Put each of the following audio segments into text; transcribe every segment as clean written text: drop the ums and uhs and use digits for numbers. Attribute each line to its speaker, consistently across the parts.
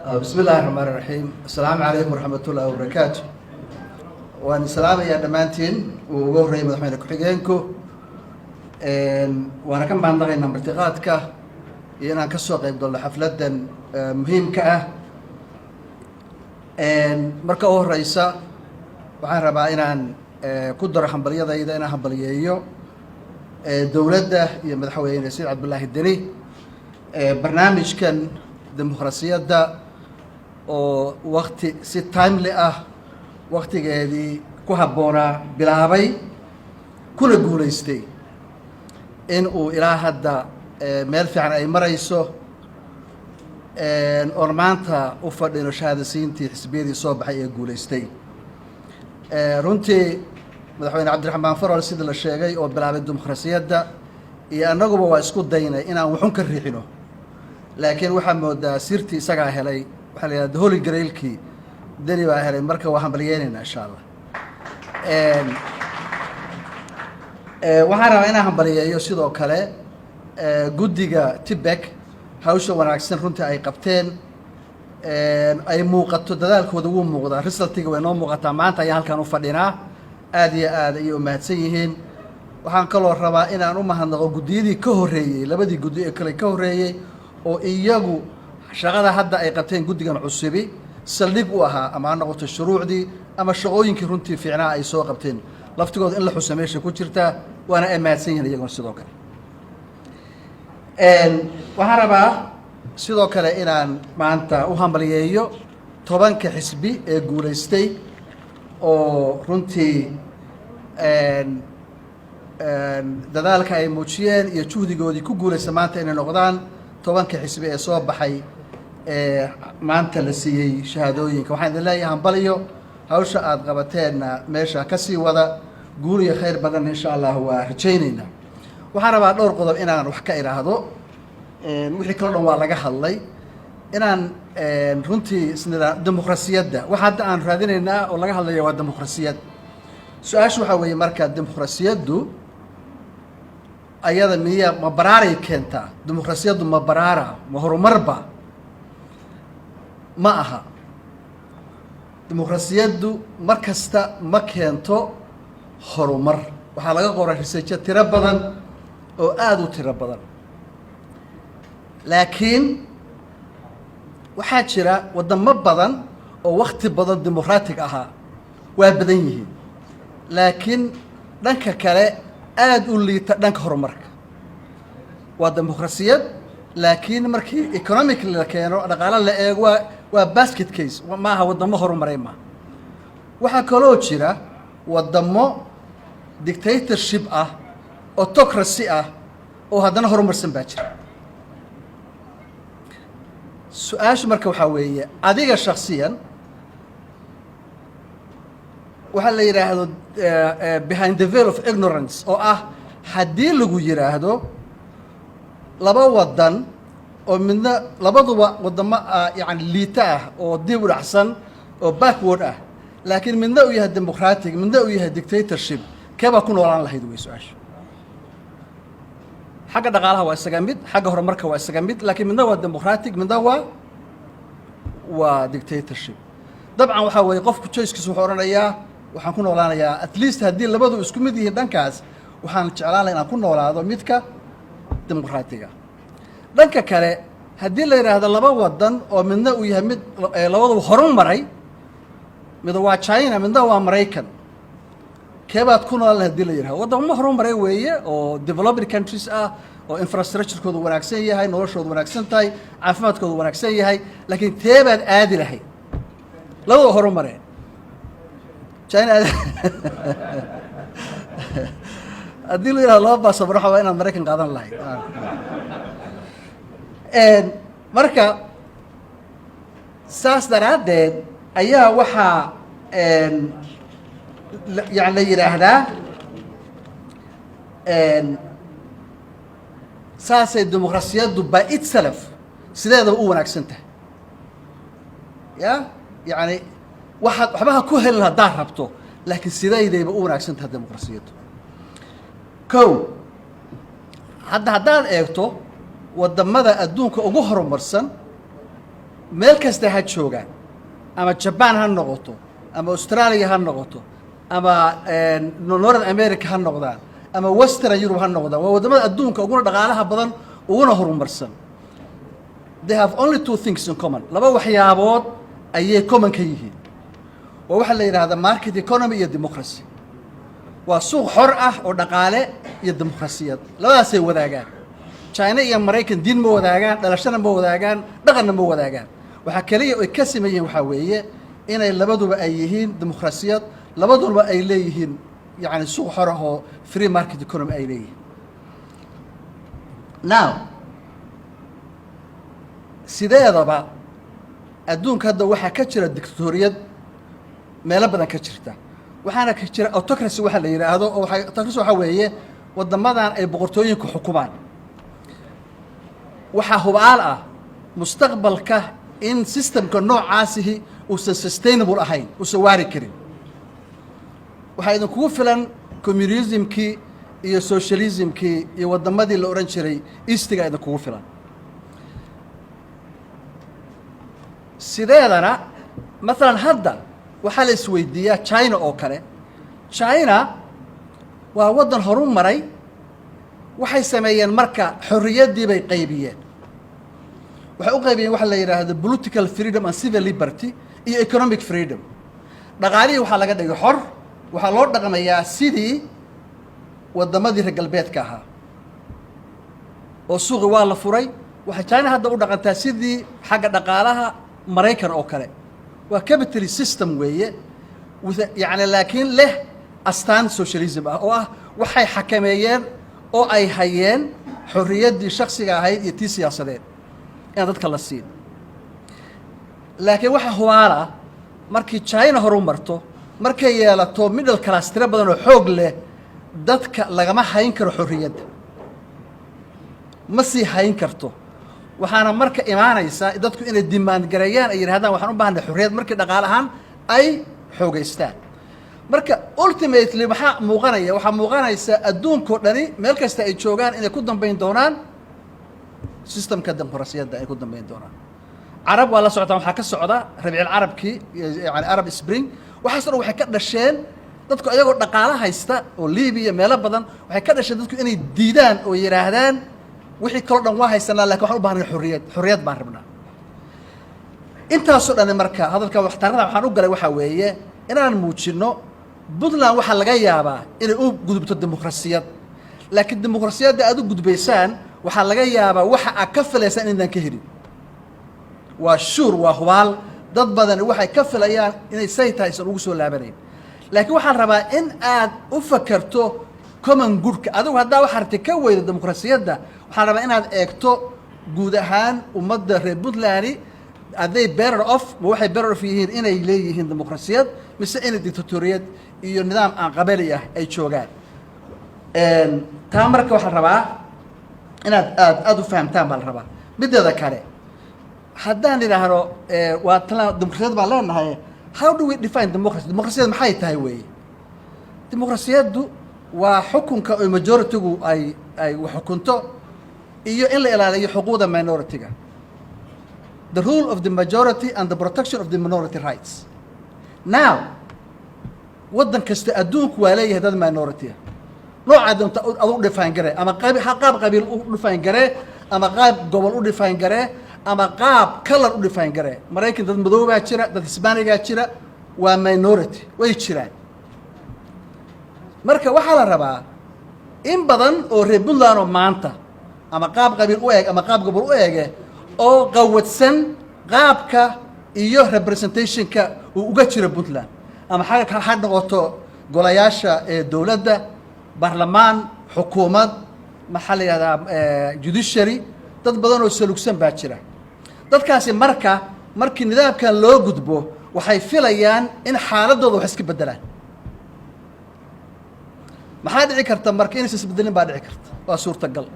Speaker 1: بسم الله الرحمن الرحيم السلام عليكم ورحمة الله وبركاته وأنا سلام يا دمانتين وجوهري مدحمين كحجينكو وأنا كم بندقي إن مرتقاتك ينا كسوق يبدو حفلة مهم كأه مركوه رئيسة وعن ربعنا قدر حنبلية ذا إذا أنا حنبلية دولة مدحوين يسير عبد الله الدري برنامج كان ديمقراطية ده oo waqti si timely ah waqtigeedii ku habboonaa bilaabay kuna guulaystay in uu ilaa hadda meel fiican ay marayso oon maanta u fadhino shahaadasiintii xisbiyadii soo baxay ee guulaystay runtii madaxweyne cabdiraxmaan farol sida la sheegay oo bilaabay dimuqraasiyadda iyo annaguba waa isku daynay inaan waxun ka riixino laakiin waxaa moodaa sirtii isagaa helay waxaa la yidhahda holy grailkii deni baa helay marka waa hambalyeynayna insha allah waxaan rabaa inaan hambalyeeyo sidoo kale guddiga tibek hawsha wanaagsan runtii ay qabteen ay muuqato dadaalkooda wuu muuqdaa resultiga way noo muuqataa maanta ayaan halkaan u fadhinaa aad iyo aad ayay u mahadsan yihiin waxaan kaloo rabaa inaan u mahadnaqo guddiyadii ka horreeyey labadii guddi ee kale ka horreeyey oo iyagu shaqada hadda ay qabteen guddigan cusubi saldhig u ahaa ama ha noqoto shuruucdii ama shaqooyinkii runtii fiicnaa ay soo qabteen laftigooda in la xusa meesha ku jirta waana ay mahadsan yihiin iyaguna sidoo kale waxaan rabaa sidoo kale inaan maanta u hambalyeeyo 10 xisbi ee guulaystay oo runtii dadaalka ay muujiyeen iyo juhdigoodii ku guulaysta maanta inay noqdaan 10 xisbi ee soo baxay maanta la siiyey shahaadooyinka waxaan idin leeyahay hambaliyo hawsha aad qabateenna meesha ka sii wada guul iyo khayr badan insha allah waa rajaynaynaa waxaan rabaa dhowr qodob inaan wax ka idhaahdo wixii kala dhan waa laga hadlay inaan runtii isnida dimuqraasiyadda waxa hadda aan raadinaynaa oo laga hadlayo waa dimuqraasiyad su-aashu waxaa weeye marka dimuqraasiyaddu ayada miya ma baraaray keentaa dimuqraasiyaddu ma baraara ma horumarba ma aha dimuqraasiyaddu mar kasta ma keento horumar waxaa laga qoray research tiro badan oo aada u tiro badan laakiin waxaa jira wadamo badan oo wakti badan dimuqraatig ahaa waa badan yihiin laakiin dhanka kale aada u liita dhanka horumarka waa dimuqraasiyad laakiin markii economically la keeno dhaqaale la eego waa basket case ma aha wadamo horumaray ma waxaa kaloo jira wadamo dictatorship ah autocracy ah oo haddana horumarsan baa jira su-aashu marka waxaa weeye adiga shaksiyan waxaa la yidhaahdo behind the veil of ignorance oo ah haddii lagu yidhaahdo laba wadan oo midna labaduba wadamo yani liita ah oo dib u dhacsan oo backward ah laakiin midna uu yahay democratic midna uu yahay dictatorship keebaa ku noolaan lahayd wey su-aasha xagga dhaqaalaha waa isaga mid xagga horumarka waa isaga mid laakiin midna waa democratic midna waa dictatorship dabcan waxaa weeye qofku choicekiisa wuxuu odhanayaa waxaan ku noolaanayaa at least haddii labadu isku mid yihiin dhankaas waxaan jeclaan laha inaan ku noolaado midka dimuqraatiga dhanka kale haddii la yidhaahdo laba wadan oo midna uu yahay mid labaduba horumaray mid waa china midna waa maraykan keebaad ku noolan hadii la yidhahdo wadamo horumaray weeye oo developing countries ah oo infrastructurekoodu wanaagsan yahay noloshoodu wanaagsan tahay caafimaadkoodu wanaagsan yahay laakiin teebaad aadi lahayd labadaba horumareen china haddii la yidhahdo laba baasabor waxa waa inaad maraykan qaadan lahayd marka saas daraaddeed ayaa waxaa yani la yidhaahdaa saasay dimuqraasiyaddu by itself sideedaba u wanaagsan tahay ya yani waxaad waxbaha ku helin haddaad rabto laakiin sidaydayba u wanaagsan tahay dimuqraasiyaddu kow haddaad eegto wadamada adduunka ugu horumarsan meel kasta ha joogaan ama Japan ha noqoto ama Australia ha noqoto ama North America ha noqdaan ama Western Europe ha noqdaan waa wadamada adduunka uguna dhaqaalaha badan uguna horumarsan. They have only two things in common. laba waxyaabood ayay common ka yihiin. oo waxa la yiraahdaa market economy iyo democracy. waa suuq xor ah oo dhaqaale iyo dimuqraasiyad labadaasay wadaagaan. China iyo Mareykan diin ma wadaagaan, dhalashana ma wadaagaan, dhaqanna ma wadaagaan. waxa kaliya oo ka sameeyeen waxa weeye inay labaduba ay yihiin dimuqraasiyad, labaduba ay leeyihiin yani suuq xor ah oo free market economy ay leeyihiin. Now sideedaba adduunka hadda waxaa ka jira dictatoriyad meelo badan ka jirta. waxaana ka jira autocracy waxa la yiraahdo oo autocracy waxa weeye wadamadan ay boqortooyinku xukumaan. waxaa hubaal ah mustaqbalka in systemka noocaasihi uusan sustainable ahayn, uusan waari karin. waxaa idinkugu filan communismkii iyo socialismkii iyo wadamadii la oran jiray eastiga idinkugu filan. sideedana مثلا hadda waxaa la isweydiiyaa China oo kale. China waa wadan horu maray, waxay sameeyeen marka xorriyadii bay qaybiyeen. waxay u qaybiyeen waxa la yiraahdo political freedom and civil liberty iyo economic freedom. dhaqaalihii waxaa laga dhigay xor, waxaa loo dhaqmayaa sidii wadamadii reer galbeedka ahaa oo suuqi waa la furay. waxay China hadda u dhaqantaa sidii xagga dhaqaalaha Mareykan oo kale. waa capitalist system weeye yani laakiin leh astaan socialism ah oo ah waxay xakameeyeen oo ay hayeen xorriyaddii shakhsiga ahayd iyo tii siyaasadeed in dadka la siin. laakiin waxa hubaala markii China horu marto, markay yeelato middle class tiro badan oo xoog leh, dadka lagama hayn karo xorriyadda, ma sii hayn karto. waxaana marka imaanaysa dadku inay demand gareeyaan ay yiraahdaan waxaan u baahanay xorriyad markii dhaqaale ahaan ay xoogaystaan. marka ultimately waxa muuqanaysa adduunka dhani meel kasta ay joogaan inay ku dambeyn doonaan systemka dimuqraasiyadda ay ku dambeyn doonaan. carab waa la socotaan waxa ka socda rabiicul carabki yani Arab Spring. waxaas oo waxay ka dhasheen dadku ayagoo dhaqaale haysta oo Liibiya meelo badan waxay ka dhasheen dadku inay diidaan oo yiraahdaan wixii kala dhan waa haysanaa laakiin waxaan u baahnay xorriyad baan rabnaa. intaasoo dhan marka hadalka waxtarada waxaan u galay waxa weeye inaan muujino Puntland waxa laga yaabaa inay u gudubto dimuqraasiyad, laakiin dimuqraasiyadda aad u gudbaysaan waxa laga yaabaa waxa aad ka filaysaan inaan ka helin. waa shuur, waa hubaal dad badan waxay ka filayaan inay say tahay san ugu soo laabanayn. laakiin waxaan rabaa in aad u fakarto common good-ka. adigu haddaa wax aragtay ka weydo dimuqraasiyadda, waxaan rabaa inaad eegto guud ahaan ummadda reer Puntland aday better off ma waxay better off yihiin inay leeyihiin dimuqraasiyad mise inay dictatoriyad iyo nidaam aan qabali ah ay joogaan. taa marka waxaan rabaa inaad aad u fahamtaan baa la rabaa. mideeda kale haddaan idhaahdo waa dimuqraasiyad baan leenahay, how do we define democracy? dimuqraasiyad maxay tahay weeye? dimuqraasiyaddu waa xukunka oo majority-gu ay xukunto iyo in la ilaaliyo xuquuqda minority-ga. The rule of the majority and the protection of the minority rights. Now waddan kasta adduunku waa leeyahay dad minority ah. nooca doonta adu u define garee ama qaab qabiil u define garee ama qaab gobol u define garee ama qaab color u define garee. Mareykan dad madow baa jira, dad Hispanic baa jira, waa minority, way jiraan. marka waxaa la rabaa in badan oo reer Puntland oo maanta ama qaab qabiil u eeg ama qaab gobol u eege oo qawadsan qaabka iyo representationka uu uga jiro Puntland ama xagga ha noqoto golayaasha dawladda, baarlamaan, xukuumad, maxaa la yiraahdaa judiciary. dad badan oo salugsan baa jira. dadkaasi markii nidaamkan loo gudbo waxay filayaan in xaaladooda wax iska bedelaan. maxaa dhici karta marka inay isbedelin baa dhici karta, waa suurtagal.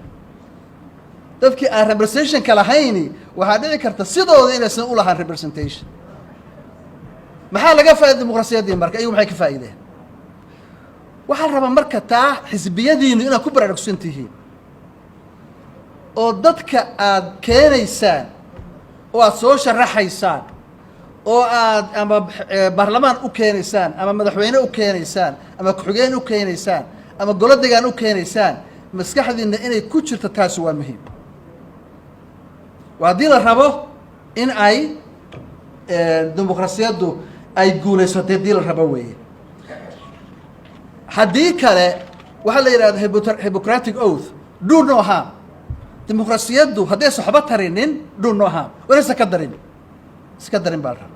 Speaker 1: dadkii aan representation ka lahayn waxaa dhici karta sidooda inaysan u lahaan representation. maxaa laga faa'iiday dimuqraasiyaddii marka iyagu maxay ka faa'iideen? waxaa la rabaa marka taa xisbiyadiinu inaad ku baraarugsan tihiin oo dadka aad keenaysaan oo aad soo sharaxaysaan oo aad ama baarlamaan u keenaysaan ama madaxweyne u keenaysaan ama ku-xigeen u keenaysaan ama golo degaan u keenaysaan maskaxdiinna inay ku jirto taasi waa muhiim waa haddii la rabo in ay dimuqraasiyaddu ay guulaysato haddii la rabo weeye haddii kale waxaa la yidhahda hippocratic oath do no harm dimuqraasiyaddu haddaysan waxba tarinin do no harm wanaysan ka darin iska darin baa la raba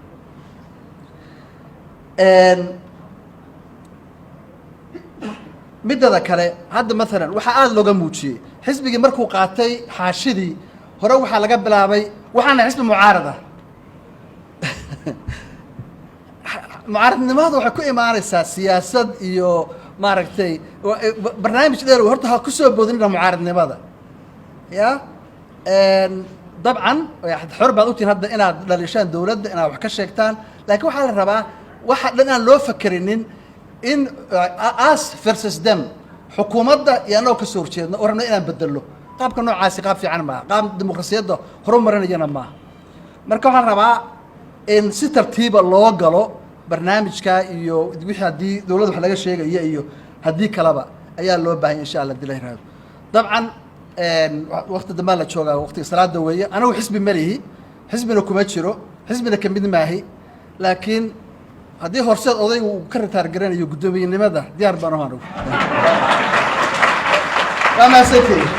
Speaker 1: midada kale hadda maalan waxaa aada looga muujiyey xisbigii markuu qaatay xaashidii hore waxaa laga bilaabay waxaana xisbi mucaarad ah mucaaradnimada waxay ku imaanaysaa siyaasad iyo maaragtay barnaamij dheer horta ha kusoo boodinina mucaaradnimada ya dabcan xor baad utihin hadda inaad dhalishaan dowladda inaad wax ka sheegtaan laakiin waxaa la rabaa waxa dhan aan loo fakerinin in us versus them xukuumadda iyo annagoo kasoo horjeedno oo rabna inaan bedello qaabka noocaasi qaab fiican maaha qaab dimuqraasiyadda horumarinayana maaha marka waxaan rabaa in si tartiiba loo galo barnaamijka iyo wixii haddii dowladda wax laga sheegaya iyo haddii kaleba ayaa loo baahanya insha allah hadii la yiraahdo dabcan waqti dambaa la joogaa waqtiga salaada weeye anigu xisbi ma lihi xisbina kuma jiro xisbina kamid maahi laakiin haddii horseed odaygu uu ka ritaar garanayo guddoomiyenimada diyaar baan aho anigu waa mahadsantihiin